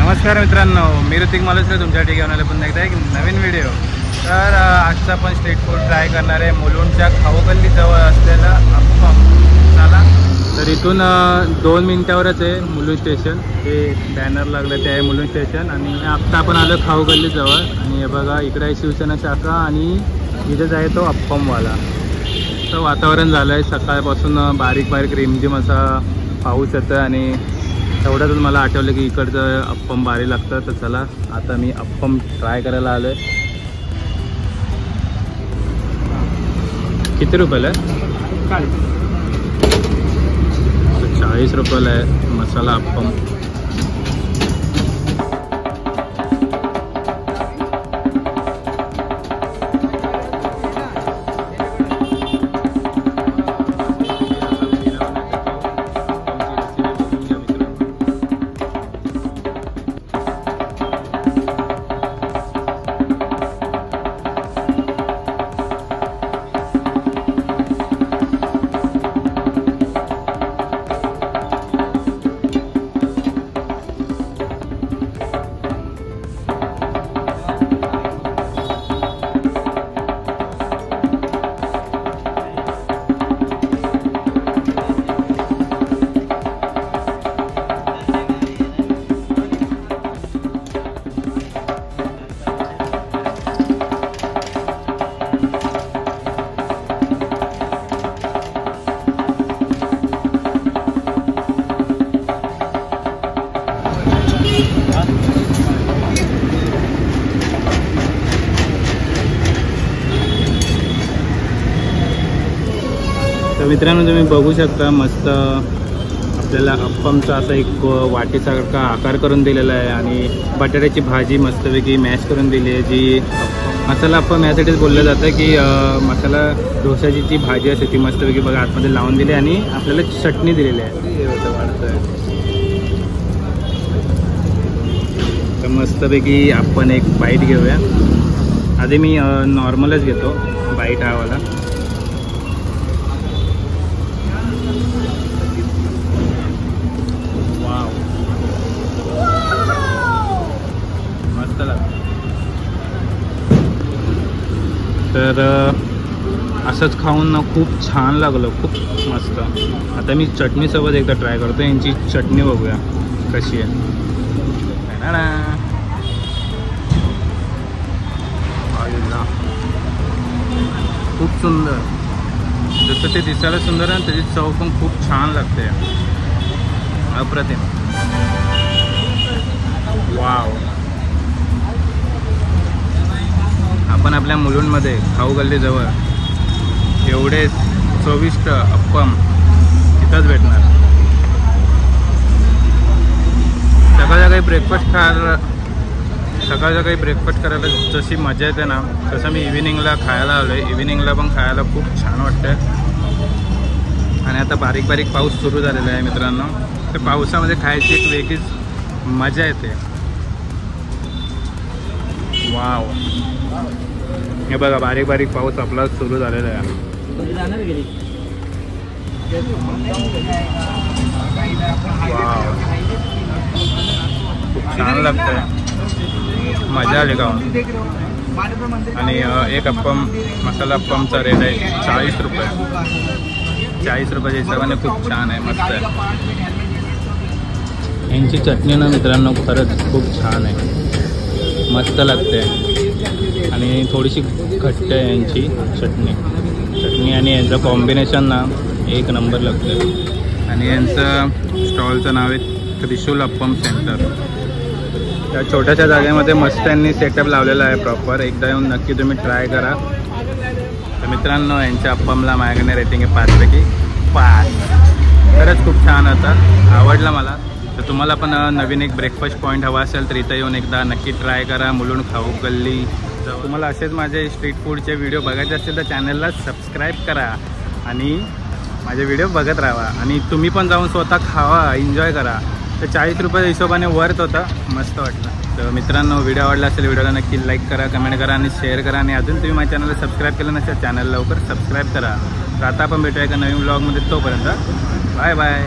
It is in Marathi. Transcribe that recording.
नमस्कार मित्रांनो, मी ऋतिक मालुसरे तुमच्यासाठी घेऊन आले पुन्हा एकदा एक नवीन व्हिडिओ। तर आजचा आपण स्ट्रीट फूड ट्राय करणार आहे मुलुंडच्या खाऊगल्ली जवळ असलेला अप्पम मसाला। तर इथून 2 मिनिटावरच आहे मुलुंड स्टेशन, ते बॅनर लागलं ते आहे मुलुंड स्टेशन। आणि आता आपण आलो खाऊगल्ली जवळ आणि हे बघा इकडे आहे शिवसेना शाखा आणि इथेच आहे तो अप्पमवाला। तर वातावरण झालं आहे सकाळपासून बारीक बारीक रिमझिम असा पाऊस येतं आणि तेवढ्यातच मला आठवलं की इकडचं अप्पम भारी लागतं। तर चला आता मी अप्पम ट्राय करायला आलो आहे। किती रुपयाला आहे? 40 रुपयाला आहे मसाला अप्पम। तर मित्रांनो तुम्ही बघू शकता मस्त आपल्याला अप्पमचा असा एक वाटीसारखा आकार करून दिलेला आहे आणि बटाट्याची भाजी मस्तपैकी मॅश करून दिली आहे। जी मसाला अप्पम यासाठीच बोललं जातं की मसाला डोशाची जी भाजी असते ती मस्तपैकी बघा आतमध्ये लावून दिली आणि आपल्याला चटणी दिलेली आहे। तर मस्तपैकी आपण एक बाईट घेऊया। आधी मी नॉर्मलच घेतो बाईट हा वाला। तर असंच खाऊन ना खूप छान लागलं, खूप मस्त। आता मी चटणीसोबत एकदा ट्राय करतो। यांची चटणी बघूया कशी आहे। खूप सुंदर, जसं ते दिसायला सुंदर आहे त्याची चव पण खूप छान लागते, अप्रतिम। वाव, आपण आपल्या मुलुंडमध्ये खाऊगल्ली जवळ एवढे चविष्ट अप्पम तिथंच भेटणार। सकाळच्या काही ब्रेकफास्ट करायला जशी मजा येते ना तसं मी इव्हिनिंगला खायला आलो आहे। इव्हिनिंगला पण खायला खूप छान वाटतं। आणि आता बारीक बारीक पाऊस सुरू झालेला आहे मित्रांनो, तर पावसामध्ये खायची एक वेगळीच मजा येते। वाव, हे बघा बारीक बारीक पाऊस आपला सुरू झालेला आहे। वाव, खूप छान लागतंय, मजा आली खाऊन। आणि एक अप्पम मसाला अप्पमचा रेट आहे 40 रुपये। 40 रुपयाच्या हिशोबाने खूप छान आहे, मस्त आहे। यांची चटणी ना मित्रांनो खरंच खूप छान आहे, मस्त लागते आणि थोडीशी घट्ट आहे यांची चटणी आणि यांचं कॉम्बिनेशन ना एक नंबर लागतं। आणि यांचं स्टॉलचं नाव आहे त्रिशूल अप्पम सेंटर। त्या छोट्याशा जागेमध्ये मस्त यांनी सेटअप लावलेला आहे प्रॉपर। एकदा येऊन नक्की तुम्ही ट्राय करा। तर मित्रांनो यांच्या अप्पमला माझ्याकडे रेटिंग आहे 5 पैकी 5। खरंच खूप छान होता, आवडला मला। तर तुम्हाला पण नवीन एक ब्रेकफास्ट पॉईंट हवा असेल तर इथं येऊन एकदा नक्की ट्राय करा मुलुंड खाऊगल्ली। तुम्हाला असेच माझे स्ट्रीट फूडचे व्हिडिओ बघायचे असतील तर चॅनलला सबस्क्राईब करा आणि माझे व्हिडिओ बघत राहा। आणि तुम्ही पण जाऊन स्वतः खावा, एन्जॉय करा। तर 40 रुपयाच्या हिशोबाने वर्थ होता, मस्त वाटलं। तर मित्रांनो व्हिडिओ आवडला असेल व्हिडिओला नक्की लाईक करा, कमेंट करा आणि शेअर करा। आणि अजून तुम्ही माझ्या चॅनलला सबस्क्राईब केलं नसेल चॅनल लवकर सबस्क्राईब करा। तर आता आपण भेटूया एका नवीन व्लॉगमध्ये, तोपर्यंत बाय बाय।